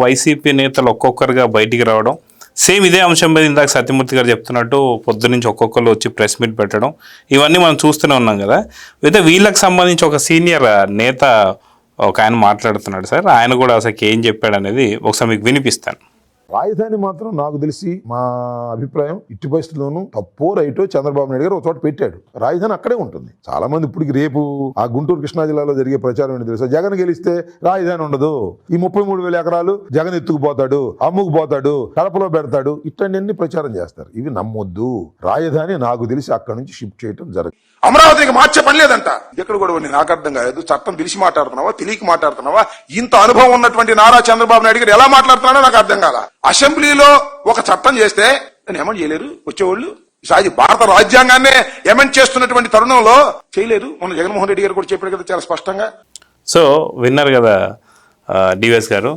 YCP నేతలు ఒక్కొక్కరుగా బయటికి రావడం, సేమ్ ఇదే అంశం మీద ఇందాక సత్యమూర్తి గారు చెప్తున్నట్టు పొద్దు నుంచి ఒక్కొక్కరు వచ్చి ప్రెస్ మీట్ పెట్టడం, ఇవన్నీ మనం చూస్తూనే ఉన్నాం కదా. అయితే వీళ్ళకి సంబంధించి ఒక సీనియర్ నేత ఒక ఆయన మాట్లాడుతున్నాడు సార్. ఆయన కూడా అసలు ఏం చెప్పాడు అనేది ఒకసారి మీకు వినిపిస్తాను. రాజధాని మాత్రం నాకు తెలిసి మా అభిప్రాయం ఇట్టి పరిస్థితుల్లోనూ తప్పో రైటో చంద్రబాబు నాయుడు గారు ఒక చోట పెట్టాడు. రాజధాని అక్కడే ఉంటుంది. చాలా మంది ఇప్పటికి రేపు ఆ గుంటూరు కృష్ణా జిల్లాలో జరిగే ప్రచారం ఏంటి తెలుసా? జగన్ గెలిస్తే రాజధాని ఉండదు, ఈ 33,000 ఎకరాలు జగన్ ఎత్తుకుపోతాడు, అమ్ముకుపోతాడు, కడపలో పెడతాడు, ఇట్లాంటి ప్రచారం చేస్తారు. ఇవి నమ్మొద్దు. రాజధాని నాకు తెలిసి అక్కడి నుంచి షిఫ్ట్ చేయడం జరగదు. అమరావతికి మార్చే పని లేదంట. ఎక్కడ కూడా నాకు అర్థం కాదు. చట్టం తెలిసి మాట్లాడుతున్నావా, తెలియక మాట్లాడుతున్నావా? ఇంత అనుభవం ఉన్నటువంటి నారా చంద్రబాబు నాయుడు గారు ఎలా మాట్లాడుతున్నాడో నాకు అర్థం కాల. అసెంబ్లీలో ఒక చట్టం చేస్తే దాన్ని ఎమెండ్ చేయలేరు వచ్చేవాళ్ళు. భారత రాజ్యాంగాన్నే ఎమెండ్ చేస్తున్నటువంటి తరుణంలో చేయలేరు. మన జగన్మోహన్ రెడ్డి గారు కూడా చెప్పాడు కదా చాలా స్పష్టంగా. సో విన్నారు కదా డివిఎస్ గారు,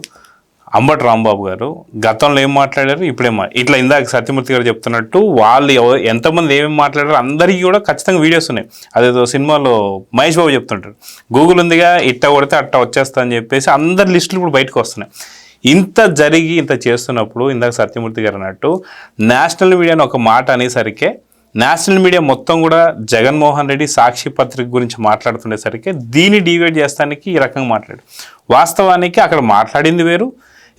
అంబటి రాంబాబు గారు గతంలో ఏం మాట్లాడారు, ఇప్పుడేం ఇట్లా ఇందాక సత్యమూర్తి గారు చెప్తున్నట్టు వాళ్ళు ఎంతమంది ఏమేమి మాట్లాడారు అందరికీ కూడా ఖచ్చితంగా వీడియోస్ ఉన్నాయి. అదేదో సినిమాలో మహేష్ బాబు చెప్తుంటారు, గూగుల్ ఉందిగా ఇట్ట కొడితే అట్ట వచ్చేస్తా అని చెప్పేసి అందరి లిస్టులు ఇప్పుడు బయటకు వస్తున్నాయి. ఇంత జరిగి ఇంత చేస్తున్నప్పుడు ఇందాక సత్యమూర్తి గారు అన్నట్టు నేషనల్ మీడియాని ఒక మాట అనేసరికి నేషనల్ మీడియా మొత్తం కూడా జగన్మోహన్ రెడ్డి సాక్షి పత్రిక గురించి మాట్లాడుతుండేసరికి దీన్ని డివైడ్ చేస్తానికి ఈ రకంగా మాట్లాడు. వాస్తవానికి అక్కడ మాట్లాడింది వేరు,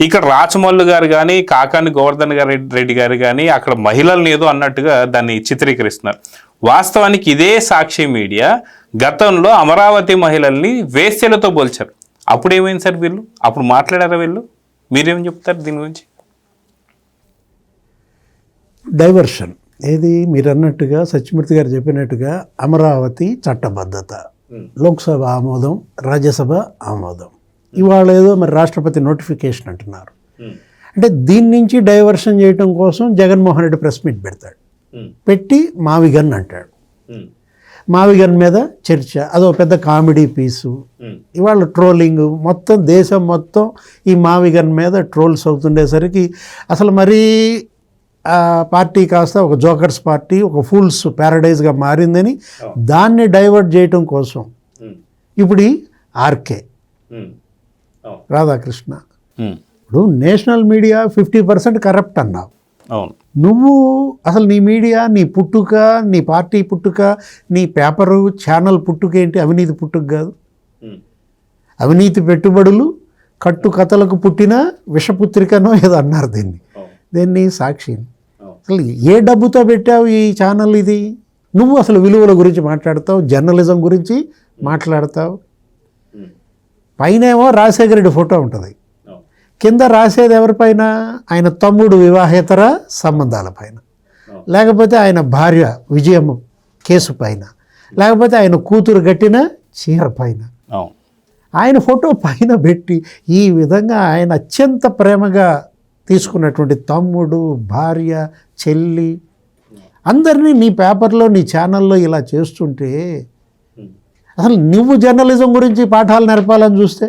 ఇక్కడ రాచమల్లు గారు కానీ కాకాని గోవర్ధన్ రెడ్డి గారు కానీ అక్కడ మహిళలను ఏదో అన్నట్టుగా దాన్ని చిత్రీకరిస్తున్నారు. వాస్తవానికి ఇదే సాక్షి మీడియా గతంలో అమరావతి మహిళల్ని వేశ్యలతో పోల్చారు. అప్పుడు ఏమైంది సార్? వీళ్ళు అప్పుడు మాట్లాడారా? వీళ్ళు మీరేం చెప్తారు దీని గురించి? డైవర్షన్ ఏది మీరు అన్నట్టుగా సత్యమూర్తి గారు చెప్పినట్టుగా అమరావతి చట్టబద్ధత, లోక్సభ ఆమోదం, రాజ్యసభ ఆమోదం, ఇవాళ ఏదో మరి రాష్ట్రపతి నోటిఫికేషన్ అంటున్నారు. అంటే దీని నుంచి డైవర్షన్ చేయడం కోసం జగన్మోహన్ రెడ్డి ప్రెస్ మీట్ పెడతాడు, పెట్టి మావిగన్ అంటాడు. మావిగన్ మీద చర్చ, అదో పెద్ద కామెడీ పీసు. ఇవాళ ట్రోలింగ్ మొత్తం దేశం మొత్తం ఈ మావిగన్ మీద ట్రోల్స్ అవుతుండేసరికి అసలు మరీ పార్టీ కాస్త ఒక జోకర్స్ పార్టీ, ఒక ఫూల్స్ ప్యారడైజ్గా మారిందని దాన్ని డైవర్ట్ చేయటం కోసం ఇప్పుడు ఈ ఆర్కే రాధాకృష్ణ, ఇప్పుడు నేషనల్ మీడియా 50% కరప్ట్ అన్నావు. నువ్వు అసలు నీ మీడియా, నీ పుట్టుక, నీ పార్టీ పుట్టుక, నీ పేపరు ఛానల్ పుట్టుక ఏంటి? అవినీతి పుట్టుక కాదు. అవినీతి పెట్టుబడులు కట్టు కథలకు పుట్టిన విషపుత్రికనో ఏదో అన్నారు దీన్ని సాక్షి. అసలు ఏ డబ్బుతో పెట్టావు ఈ ఛానల్? ఇది నువ్వు అసలు విలువల గురించి మాట్లాడతావు, జర్నలిజం గురించి మాట్లాడతావు. పైనేమో రాజశేఖర రెడ్డి ఫోటో ఉంటుంది, కింద రాసేది ఎవరిపైన? ఆయన తమ్ముడు వివాహేతర సంబంధాల పైన, లేకపోతే ఆయన భార్య విజయమ్మ కేసు పైన, లేకపోతే ఆయన కూతురు కట్టిన చీర పైన ఆయన ఫోటో పైన పెట్టి ఈ విధంగా ఆయన అత్యంత ప్రేమగా తీసుకున్నటువంటి తమ్ముడు, భార్య, చెల్లి అందరినీ నీ పేపర్లో, నీ ఛానల్లో ఇలా చేస్తుంటే అసలు నువ్వు జర్నలిజం గురించి పాఠాలు నేర్పాలని చూస్తే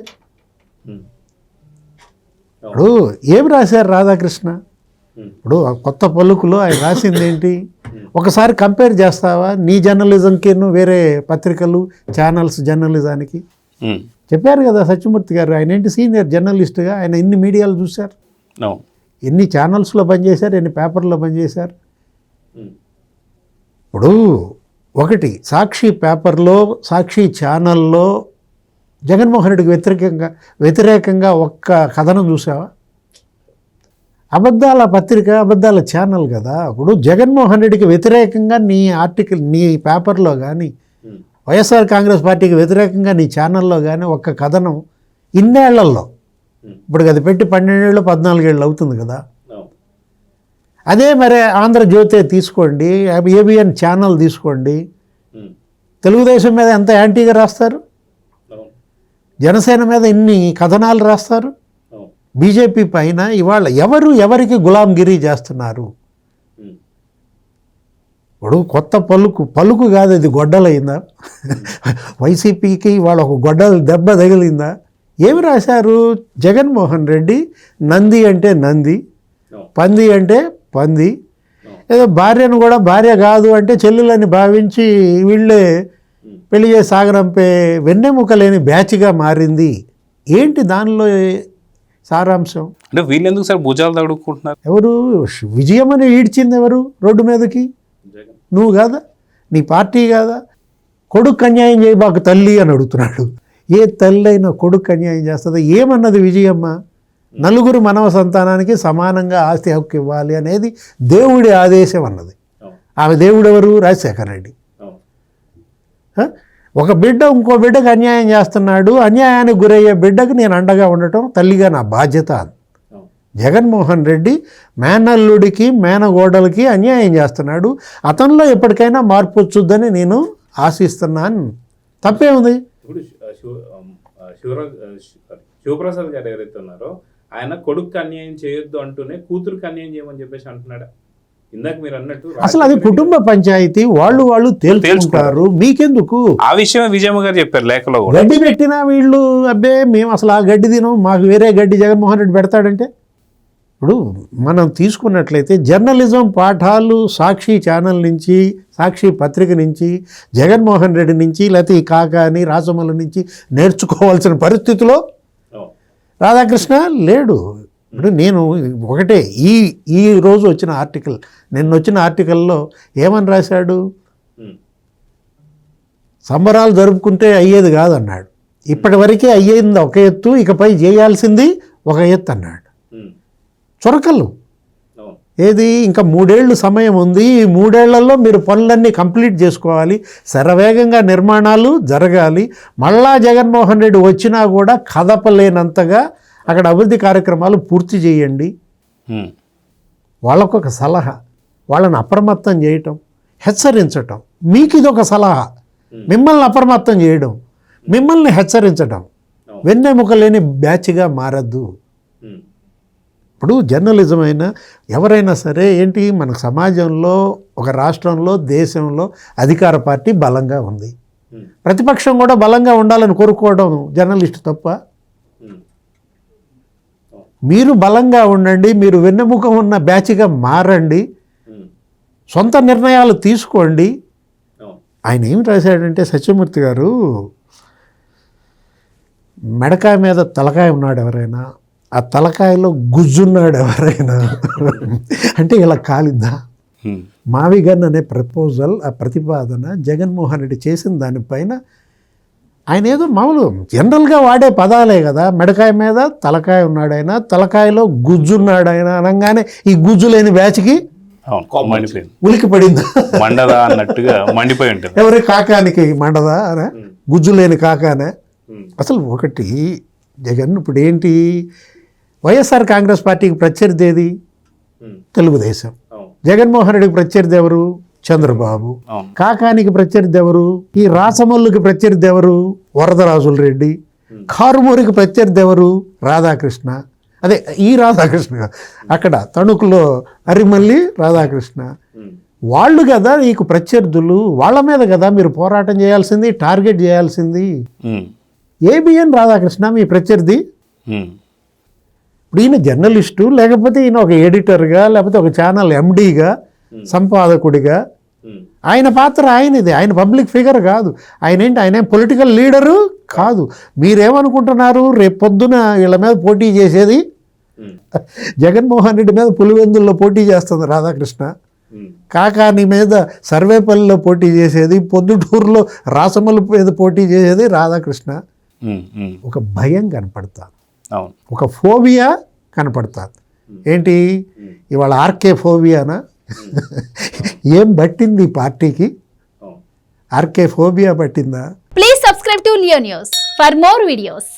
ఇప్పుడు ఏమి రాశారు రాధాకృష్ణ? ఇప్పుడు కొత్త పలుకులో ఆయన రాసింది ఏంటి? ఒకసారి కంపేర్ చేస్తావా నీ జర్నలిజంకి వేరే పత్రికలు, ఛానల్స్ జర్నలిజానికి? చెప్పారు కదా సత్యమూర్తి గారు, ఆయన ఏంటి సీనియర్ జర్నలిస్ట్గా ఆయన ఎన్ని మీడియాలు చూశారు, ఎన్ని ఛానల్స్లో పనిచేశారు, ఎన్ని పేపర్లో పనిచేశారు. ఇప్పుడు ఒకటి సాక్షి పేపర్లో, సాక్షి ఛానల్లో జగన్మోహన్ రెడ్డికి వ్యతిరేకంగా ఒక్క కథనం చూసావా? అబద్ధాల పత్రిక, అబద్ధాల ఛానల్ కదా. ఇప్పుడు జగన్మోహన్ రెడ్డికి వ్యతిరేకంగా నీ ఆర్టికల్, నీ పేపర్లో కానీ, వైఎస్ఆర్ కాంగ్రెస్ పార్టీకి వ్యతిరేకంగా నీ ఛానల్లో కానీ ఒక్క కథనం ఇన్నేళ్లలో, ఇప్పుడు అది పెట్టి 12 ఏళ్ళు 14 ఏళ్ళు అవుతుంది కదా. అదే మరి ఆంధ్రజ్యోతి తీసుకోండి, ఏబిఎన్ ఛానల్ తీసుకోండి, తెలుగుదేశం మీద ఎంత యాంటీగా రాస్తారు, జనసేన మీద ఇన్ని కథనాలు రాస్తారు, బీజేపీ పైన. ఇవాళ ఎవరికి గులాంగిరి చేస్తున్నారు? ఇప్పుడు కొత్త పలుకు కాదు, ఇది గొడ్డలైందా? వైసీపీకి ఇవాళ ఒక గొడ్డల దెబ్బ తగిలిందా? ఏమి రాశారు? జగన్మోహన్ రెడ్డి నంది అంటే నంది, పంది అంటే పంది, ఏదో భార్యను కూడా భార్య కాదు అంటే చెల్లెలని భావించి వీళ్ళే పెళ్లి చేసి సాగరంపే వెన్నెముక లేని బ్యాచ్గా మారింది. ఏంటి దానిలో సారాంశం. అంటే వీళ్ళు ఎందుకు సార్ భుజాలు తడుక్కుంటున్నారు? ఎవరు విజయం అని ఈడ్చింది ఎవరు రోడ్డు మీదకి? నువ్వు కాదా? నీ పార్టీ కాదా? కొడుకు అన్యాయం చేయబాకు తల్లి అని అడుగుతున్నాడు. ఏ తల్లి అయినా కొడుకు అన్యాయం చేస్తుందా? ఏమన్నది విజయమ్మ? నలుగురు మనవ సంతానానికి సమానంగా ఆస్తి హక్కు ఇవ్వాలి అనేది దేవుడి ఆదేశం అన్నది. ఆమె దేవుడు ఎవరు? రాజశేఖర రెడ్డి. ఒక బిడ్డ ఇంకో బిడ్డకు అన్యాయం చేస్తున్నాడు, అన్యాయానికి గురయ్యే బిడ్డకు నేను అండగా ఉండటం తల్లిగా నా బాధ్యత. జగన్మోహన్ రెడ్డి మేనల్లుడికి మేనగోడలకి అన్యాయం చేస్తున్నాడు, అతనిలో ఎప్పటికైనా మార్పు వచ్చుద్దని నేను ఆశిస్తున్నాను. తప్పే ఉంది? ఇప్పుడు శివప్రసాద్ గారు ఎవరైతే ఉన్నారో ఆయన కొడుకు అన్యాయం చేయొద్దు అంటూనే కూతురుకి అన్యాయం చేయమని చెప్పేసి అంటున్నాడా? ఇందాక మీరు అన్నట్టు అసలు అది కుటుంబ పంచాయతీ, వాళ్ళు తేల్చుకుంటారు, మీకెందుకు? ఆ విషయం విజయమ్మ గారు చెప్పారు లేఖలో కూడా. గడ్డి పెట్టినా వీళ్ళు అబ్బే మేము అసలు ఆ గడ్డి తినం, మాకు వేరే గడ్డి జగన్మోహన్ రెడ్డి పెడతాడంటే. ఇప్పుడు మనం తీసుకున్నట్లయితే జర్నలిజం పాఠాలు సాక్షి ఛానల్ నుంచి, సాక్షి పత్రిక నుంచి, జగన్మోహన్ రెడ్డి నుంచి, లేకపోతే ఈ కాకాని రాజమౌళి నుంచి నేర్చుకోవాల్సిన పరిస్థితిలో రాధాకృష్ణ లేడు. ఇప్పుడు నేను ఒకటే ఈ రోజు వచ్చిన ఆర్టికల్, నిన్న వచ్చిన ఆర్టికల్లో ఏమని రాశాడు? సంబరాలు జరుపుకుంటే అయ్యేది కాదన్నాడు. ఇప్పటి వరకే అయ్యేది ఒక ఎత్తు, ఇకపై చేయాల్సింది ఒక ఎత్తు అన్నాడు. చొరకలు ఏది? ఇంకా 3 ఏళ్ళు సమయం ఉంది, ఈ 3 ఏళ్లలో మీరు పనులన్నీ కంప్లీట్ చేసుకోవాలి, శరవేగంగా నిర్మాణాలు జరగాలి. మళ్ళా జగన్మోహన్ రెడ్డి వచ్చినా కూడా కదపలేనంతగా అక్కడ అభివృద్ధి కార్యక్రమాలు పూర్తి చేయండి. వాళ్ళకొక సలహా, వాళ్ళని అప్రమత్తం చేయటం, హెచ్చరించటం. మీకు ఇదొక సలహా, మిమ్మల్ని అప్రమత్తం చేయడం, మిమ్మల్ని హెచ్చరించడం. వెన్నెముక లేని బ్యాచ్గా మారద్దు. ఇప్పుడు జర్నలిజం అయినా ఎవరైనా సరే ఏంటి, మన సమాజంలో ఒక రాష్ట్రంలో దేశంలో అధికార పార్టీ బలంగా ఉంది, ప్రతిపక్షం కూడా బలంగా ఉండాలని కోరుకోవడం జర్నలిస్ట్ తప్ప? మీరు బలంగా ఉండండి, మీరు వెన్నెముక ఉన్న బ్యాచ్గా మారండి, సొంత నిర్ణయాలు తీసుకోండి. ఆయన ఏమి రాశాడంటే సత్యమూర్తి గారు, మెడకాయ మీద తలకాయ ఉన్నాడు ఎవరైనా, ఆ తలకాయలో గుజ్జున్నాడు ఎవరైనా అంటే ఇలా కాలిందా? మావిగన్ అనే ప్రపోజల్, ఆ ప్రతిపాదన జగన్మోహన్ రెడ్డి చేసిన దానిపైన ఆయన ఏదో మామూలు జనరల్గా వాడే పదాలే కదా. మెడకాయ మీద తలకాయ ఉన్నాడైనా, తలకాయలో గుజ్జున్నాడైనా అనగానే ఈ గుజ్జు లేని బ్యాచ్కి ఉలికి పడిందా? మండదా అన్నట్టుగా మండిపోయి ఉంటుంది. ఎవరి కాకానికి మండదా అనే, గుజ్జు లేని కాకానే. అసలు ఒకటి జగన్ ఇప్పుడు ఏంటి, వైఎస్ఆర్ కాంగ్రెస్ పార్టీకి ప్రత్యర్థి ఏది? తెలుగుదేశం. జగన్మోహన్ రెడ్డికి ప్రత్యర్థి ఎవరు? చంద్రబాబు. కాకానికి ప్రత్యర్థి ఎవరు? ఈ రాసమల్లుకి ప్రత్యర్థి ఎవరు? వరదరాజుల రెడ్డి. కారుమూరికి ప్రత్యర్థి ఎవరు? రాధాకృష్ణ. అదే ఈ రాధాకృష్ణ, అక్కడ తణుకులో అరిమల్లి రాధాకృష్ణ. వాళ్ళు కదా నీకు ప్రత్యర్థులు, వాళ్ళ మీద కదా మీరు పోరాటం చేయాల్సింది, టార్గెట్ చేయాల్సింది. ఏబిఎన్ రాధాకృష్ణ మీ ప్రత్యర్థి. ఇప్పుడు ఈయన జర్నలిస్టు, లేకపోతే ఈయన ఒక ఎడిటర్గా, లేకపోతే ఒక ఛానల్ ఎండీగా, సంపాదకుడిగా ఆయన పాత్ర ఆయనది. ఆయన పబ్లిక్ ఫిగర్ కాదు. ఆయన ఏంటి, ఆయన పొలిటికల్ లీడరు కాదు. మీరేమనుకుంటున్నారు, రేపు పొద్దున వీళ్ళ మీద పోటీ చేసేది జగన్మోహన్ రెడ్డి మీద పులివెందుల్లో పోటీ చేస్తుంది రాధాకృష్ణ, కాకాని మీద సర్వేపల్లిలో పోటీ చేసేది, పొద్దుటూరులో రాసమల్లి మీద పోటీ చేసేది రాధాకృష్ణ. ఒక భయం కనపడుతుంది, ఒక ఫోబియా కనపడుతుంది. ఏంటి ఇవాళ ఆర్కే ఫోబియానా? ఏం పట్టింది పార్టీకి? ఆర్కే ఫోబియా పట్టిందా? Please subscribe to Leo news for more videos.